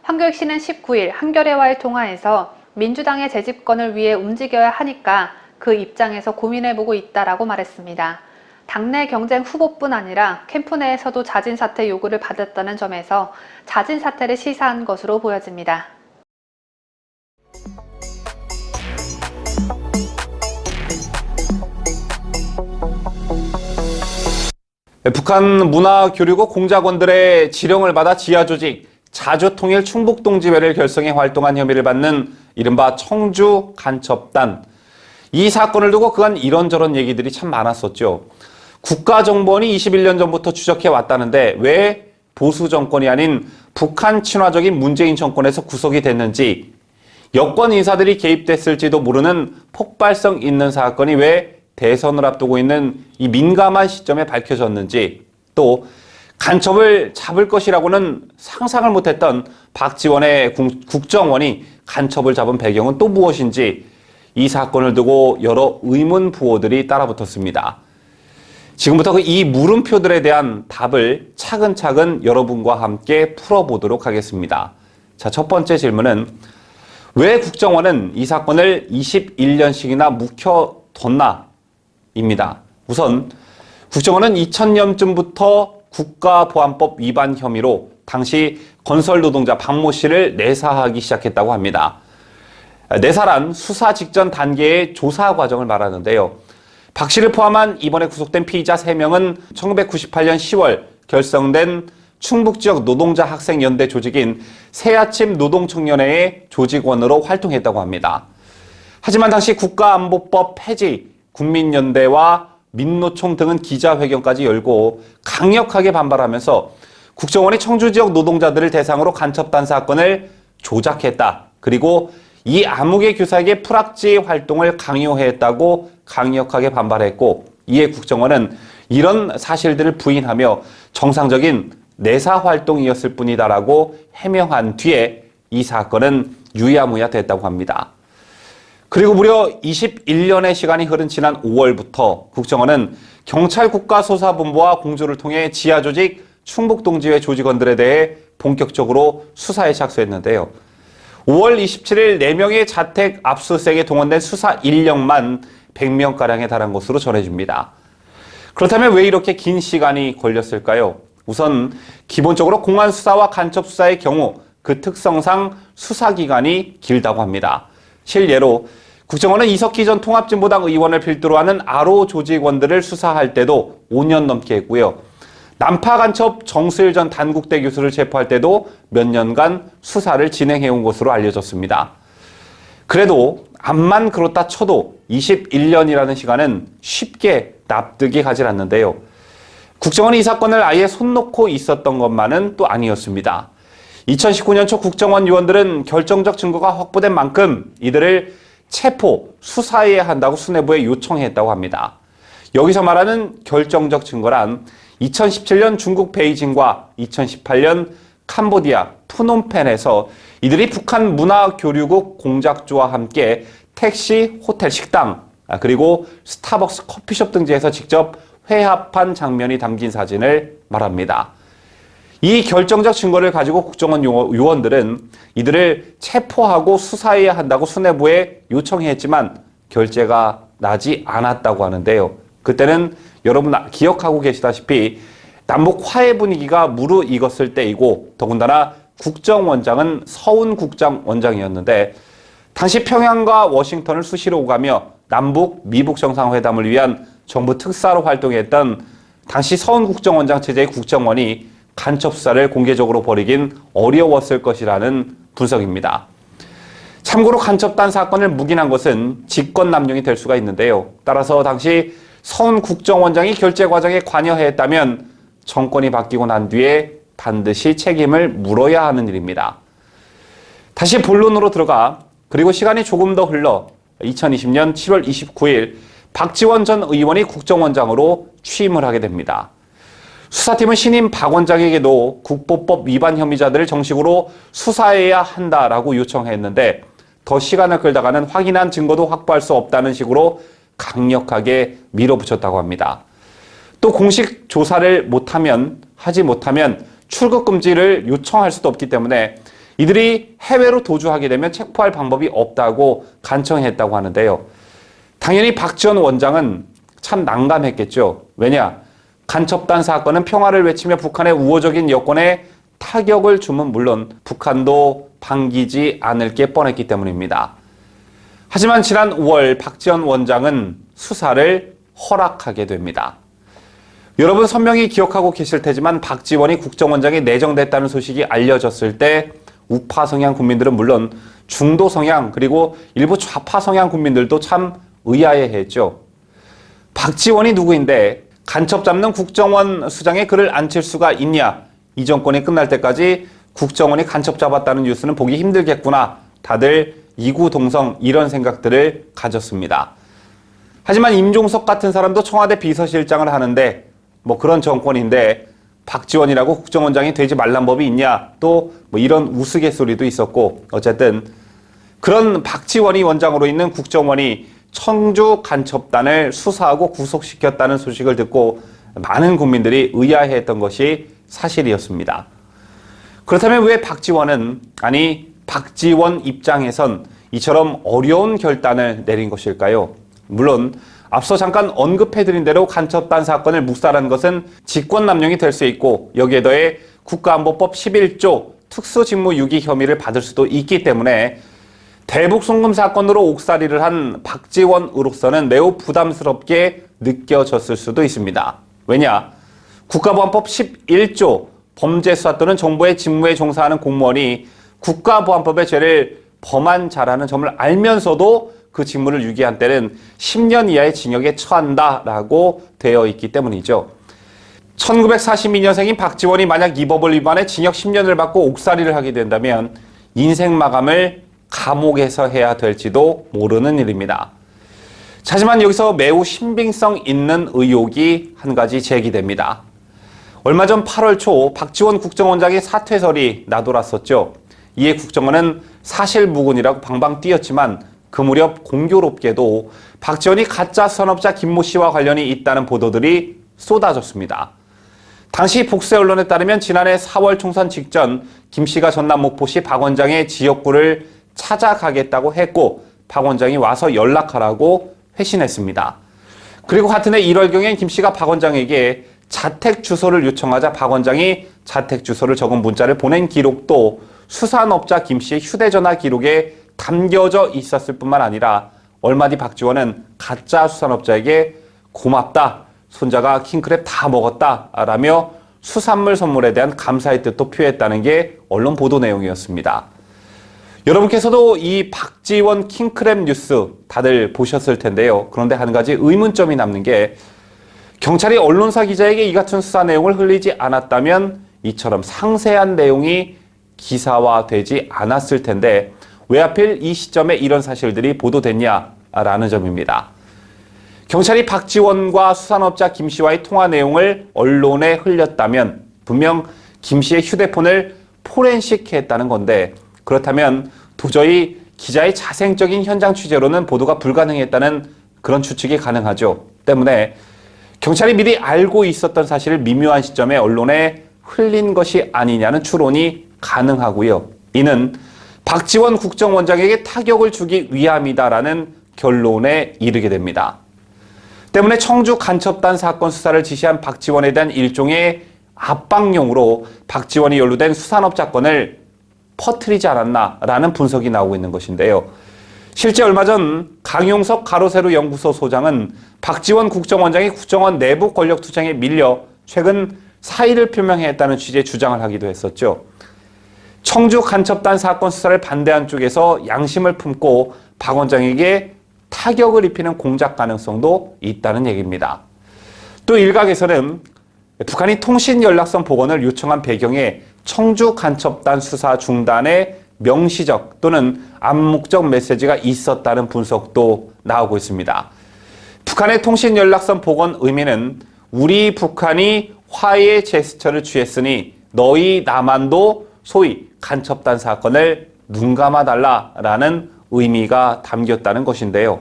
황교익 씨는 19일 한겨레와의 통화에서 민주당의 재집권을 위해 움직여야 하니까 그 입장에서 고민해보고 있다라고 말했습니다. 당내 경쟁 후보뿐 아니라 캠프 내에서도 자진 사퇴 요구를 받았다는 점에서 자진 사퇴를 시사한 것으로 보여집니다. 북한 문화교류국 공작원들의 지령을 받아 지하조직 자주통일 충북동지회를 결성해 활동한 혐의를 받는 이른바 청주 간첩단. 이 사건을 두고 그간 이런저런 얘기들이 참 많았었죠. 국가정보원이 21년 전부터 추적해 왔다는데 왜 보수 정권이 아닌 북한 친화적인 문재인 정권에서 구속이 됐는지, 여권 인사들이 개입됐을지도 모르는 폭발성 있는 사건이 왜 대선을 앞두고 있는 이 민감한 시점에 밝혀졌는지, 또 간첩을 잡을 것이라고는 상상을 못했던 박지원의 국정원이 간첩을 잡은 배경은 또 무엇인지 이 사건을 두고 여러 의문 부호들이 따라붙었습니다. 지금부터 이 물음표들에 대한 답을 차근차근 여러분과 함께 풀어보도록 하겠습니다. 자, 첫 번째 질문은 왜 국정원은 이 사건을 21년씩이나 묵혀뒀나? 입니다. 우선 국정원은 2000년쯤부터 국가보안법 위반 혐의로 당시 건설 노동자 박모 씨를 내사하기 시작했다고 합니다. 내사란 수사 직전 단계의 조사 과정을 말하는데요. 박 씨를 포함한 이번에 구속된 피의자 3명은 1998년 10월 결성된 충북 지역 노동자 학생연대 조직인 새아침 노동청년회의 조직원으로 활동했다고 합니다. 하지만 당시 국가안보법 폐지, 국민연대와 민노총 등은 기자회견까지 열고 강력하게 반발하면서 국정원이 청주 지역 노동자들을 대상으로 간첩단 사건을 조작했다. 그리고 이 암흑의 교사에게 풀악지 활동을 강요했다고 강력하게 반발했고, 이에 국정원은 이런 사실들을 부인하며 정상적인 내사 활동이었을 뿐이다라고 해명한 뒤에 이 사건은 유야무야 됐다고 합니다. 그리고 무려 21년의 시간이 흐른 지난 5월부터 국정원은 경찰 국가수사본부와 공조를 통해 지하조직 충북동지회 조직원들에 대해 본격적으로 수사에 착수했는데요. 5월 27일 4명의 자택 압수수색에 동원된 수사 인력만 100명가량에 달한 것으로 전해집니다. 그렇다면 왜 이렇게 긴 시간이 걸렸을까요? 우선 기본적으로 공안 수사와 간첩 수사의 경우 그 특성상 수사기간이 길다고 합니다. 실례로 국정원은 이석기 전 통합진보당 의원을 필두로 하는 아로 조직원들을 수사할 때도 5년 넘게 했고요. 난파 간첩 정수일 전 단국대 교수를 체포할 때도 몇 년간 수사를 진행해온 것으로 알려졌습니다. 그래도 암만 그렇다 쳐도 21년이라는 시간은 쉽게 납득이 가질 않는데요. 국정원이 이 사건을 아예 손 놓고 있었던 것만은 또 아니었습니다. 2019년 초 국정원 요원들은 결정적 증거가 확보된 만큼 이들을 체포, 수사해야 한다고 수뇌부에 요청했다고 합니다. 여기서 말하는 결정적 증거란 2017년 중국 베이징과 2018년 캄보디아 푸놈펜에서 이들이 북한 문화교류국 공작조와 함께 택시, 호텔, 식당, 그리고 스타벅스 커피숍 등지에서 직접 회합한 장면이 담긴 사진을 말합니다. 이 결정적 증거를 가지고 국정원 요원들은 이들을 체포하고 수사해야 한다고 수뇌부에 요청했지만 결재가 나지 않았다고 하는데요. 그때는 여러분 기억하고 계시다시피 남북 화해 분위기가 무르익었을 때이고, 더군다나 국정원장은 서훈 국정원장이었는데 당시 평양과 워싱턴을 수시로 오가며 남북 미북 정상회담을 위한 정부 특사로 활동했던 당시 서훈 국정원장 체제의 국정원이 간첩 수사를 공개적으로 벌이긴 어려웠을 것이라는 분석입니다. 참고로 간첩단 사건을 묵인한 것은 직권남용이 될 수가 있는데요. 따라서 당시 서훈 국정원장이 결재 과정에 관여했다면 정권이 바뀌고 난 뒤에 반드시 책임을 물어야 하는 일입니다. 다시 본론으로 들어가, 그리고 시간이 조금 더 흘러 2020년 7월 29일 박지원 전 의원이 국정원장으로 취임을 하게 됩니다. 수사팀은 신임 박 원장에게도 국보법 위반 혐의자들을 정식으로 수사해야 한다라고 요청했는데 더 시간을 끌다가는 확인한 증거도 확보할 수 없다는 식으로 강력하게 밀어붙였다고 합니다. 또 공식 조사를 하지 못하면 출국 금지를 요청할 수도 없기 때문에 이들이 해외로 도주하게 되면 체포할 방법이 없다고 간청했다고 하는데요. 당연히 박지원 원장은 참 난감했겠죠. 왜냐? 간첩단 사건은 평화를 외치며 북한의 우호적인 여건에 타격을 주면 물론 북한도 반기지 않을 게 뻔했기 때문입니다. 하지만 지난 5월 박지원 원장은 수사를 허락하게 됩니다. 여러분 선명히 기억하고 계실 테지만 박지원이 국정원장에 내정됐다는 소식이 알려졌을 때 우파 성향 국민들은 물론 중도 성향 그리고 일부 좌파 성향 국민들도 참 의아해했죠. 박지원이 누구인데 간첩 잡는 국정원 수장에 글을 안 칠 수가 있냐? 이 정권이 끝날 때까지 국정원이 간첩 잡았다는 뉴스는 보기 힘들겠구나. 다들 이구동성 이런 생각들을 가졌습니다. 하지만 임종석 같은 사람도 청와대 비서실장을 하는데 그런 정권인데 박지원이라고 국정원장이 되지 말란 법이 있냐, 또 뭐 이런 우스갯소리도 있었고, 어쨌든 그런 박지원이 원장으로 있는 국정원이 청주 간첩단을 수사하고 구속시켰다는 소식을 듣고 많은 국민들이 의아해했던 것이 사실이었습니다. 그렇다면 왜 박지원 입장에선 이처럼 어려운 결단을 내린 것일까요? 물론 앞서 잠깐 언급해드린 대로 간첩단 사건을 묵살한 것은 직권남용이 될 수 있고, 여기에 더해 국가안보법 11조 특수직무유기 혐의를 받을 수도 있기 때문에 대북 송금 사건으로 옥살이를 한 박지원으로서는 매우 부담스럽게 느껴졌을 수도 있습니다. 왜냐? 국가보안법 11조 범죄수사 또는 정보의 직무에 종사하는 공무원이 국가보안법의 죄를 범한 자라는 점을 알면서도 그 직무를 유기한 때는 10년 이하의 징역에 처한다라고 되어 있기 때문이죠. 1942년생인 박지원이 만약 이 법을 위반해 징역 10년을 받고 옥살이를 하게 된다면 인생 마감을 감옥에서 해야 될지도 모르는 일입니다. 하지만 여기서 매우 신빙성 있는 의혹이 한 가지 제기됩니다. 얼마 전 8월 초 박지원 국정원장의 사퇴설이 나돌았었죠. 이에 국정원은 사실무근이라고 방방 뛰었지만 그 무렵 공교롭게도 박지원이 가짜 선업자 김모 씨와 관련이 있다는 보도들이 쏟아졌습니다. 당시 복수 언론에 따르면 지난해 4월 총선 직전 김 씨가 전남 목포시 박 원장의 지역구를 찾아가겠다고 했고 박 원장이 와서 연락하라고 회신했습니다. 그리고 같은 해 1월경엔 김 씨가 박 원장에게 자택 주소를 요청하자 박 원장이 자택 주소를 적은 문자를 보낸 기록도 수산업자 김 씨의 휴대전화 기록에 담겨져 있었을 뿐만 아니라 얼마 뒤 박지원은 가짜 수산업자에게 고맙다, 손자가 킹크랩 다 먹었다 라며 수산물 선물에 대한 감사의 뜻도 표했다는 게 언론 보도 내용이었습니다. 여러분께서도 이 박지원 킹크랩 뉴스 다들 보셨을 텐데요. 그런데 한 가지 의문점이 남는 게 경찰이 언론사 기자에게 이 같은 수사 내용을 흘리지 않았다면 이처럼 상세한 내용이 기사화되지 않았을 텐데 왜 하필 이 시점에 이런 사실들이 보도됐냐라는 점입니다. 경찰이 박지원과 수산업자 김 씨와의 통화 내용을 언론에 흘렸다면 분명 김 씨의 휴대폰을 포렌식했다는 건데, 그렇다면 도저히 기자의 자생적인 현장 취재로는 보도가 불가능했다는 그런 추측이 가능하죠. 때문에 경찰이 미리 알고 있었던 사실을 미묘한 시점에 언론에 흘린 것이 아니냐는 추론이 가능하고요. 이는 박지원 국정원장에게 타격을 주기 위함이다라는 결론에 이르게 됩니다. 때문에 청주 간첩단 사건 수사를 지시한 박지원에 대한 일종의 압박용으로 박지원이 연루된 수산업자 건을 퍼뜨리지 않았나라는 분석이 나오고 있는 것인데요. 실제 얼마 전 강용석 가로세로 연구소 소장은 박지원 국정원장이 국정원 내부 권력 투쟁에 밀려 최근 사의를 표명했다는 취지의 주장을 하기도 했었죠. 청주 간첩단 사건 수사를 반대한 쪽에서 양심을 품고 박 원장에게 타격을 입히는 공작 가능성도 있다는 얘기입니다. 또 일각에서는 북한이 통신연락선 복원을 요청한 배경에 청주 간첩단 수사 중단의 명시적 또는 암묵적 메시지가 있었다는 분석도 나오고 있습니다. 북한의 통신연락선 복원 의미는 우리 북한이 화해의 제스처를 취했으니 너희 남한도 소위 간첩단 사건을 눈감아달라라는 의미가 담겼다는 것인데요.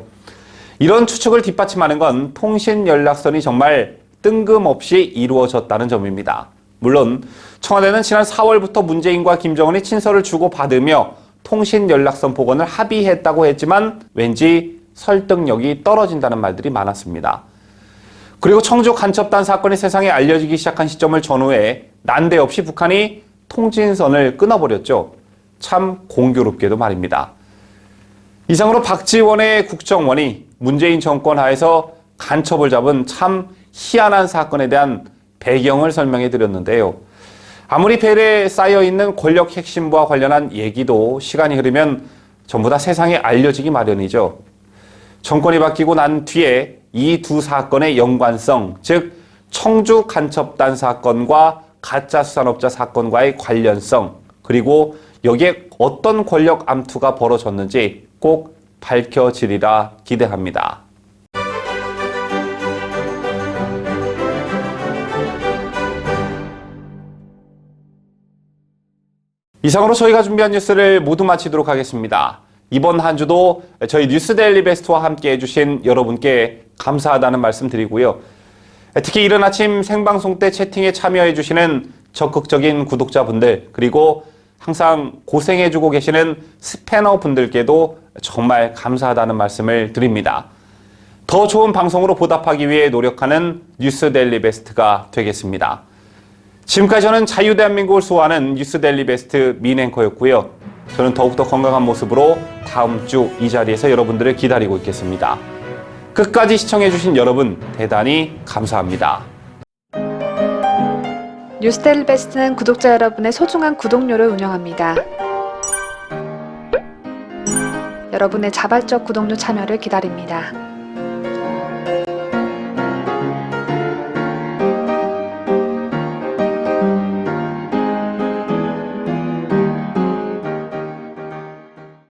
이런 추측을 뒷받침하는 건 통신연락선이 정말 뜬금없이 이루어졌다는 점입니다. 물론 청와대는 지난 4월부터 문재인과 김정은이 친서를 주고받으며 통신연락선 복원을 합의했다고 했지만 왠지 설득력이 떨어진다는 말들이 많았습니다. 그리고 청주 간첩단 사건이 세상에 알려지기 시작한 시점을 전후해 난데없이 북한이 통신선을 끊어버렸죠. 참 공교롭게도 말입니다. 이상으로 박지원의 국정원이 문재인 정권 하에서 간첩을 잡은 참 희한한 사건에 대한 배경을 설명해 드렸는데요. 아무리 벨에 쌓여있는 권력 핵심부와 관련한 얘기도 시간이 흐르면 전부 다 세상에 알려지기 마련이죠. 정권이 바뀌고 난 뒤에 이 두 사건의 연관성, 즉 청주 간첩단 사건과 가짜 수산업자 사건과의 관련성, 그리고 여기에 어떤 권력 암투가 벌어졌는지 꼭 밝혀지리라 기대합니다. 이상으로 저희가 준비한 뉴스를 모두 마치도록 하겠습니다. 이번 한 주도 저희 뉴스데일리 베스트와 함께 해주신 여러분께 감사하다는 말씀 드리고요. 특히 이른 아침 생방송 때 채팅에 참여해주시는 적극적인 구독자분들, 그리고 항상 고생해주고 계시는 스패너 분들께도 정말 감사하다는 말씀을 드립니다. 더 좋은 방송으로 보답하기 위해 노력하는 뉴스데일리 베스트가 되겠습니다. 지금까지 저는 자유대한민국을 수호하는 뉴스데일리 베스트 민앵커였고요. 저는 더욱더 건강한 모습으로 다음 주 이 자리에서 여러분들을 기다리고 있겠습니다. 끝까지 시청해주신 여러분 대단히 감사합니다. 뉴스데일리 베스트는 구독자 여러분의 소중한 구독료를 운영합니다. 여러분의 자발적 구독료 참여를 기다립니다.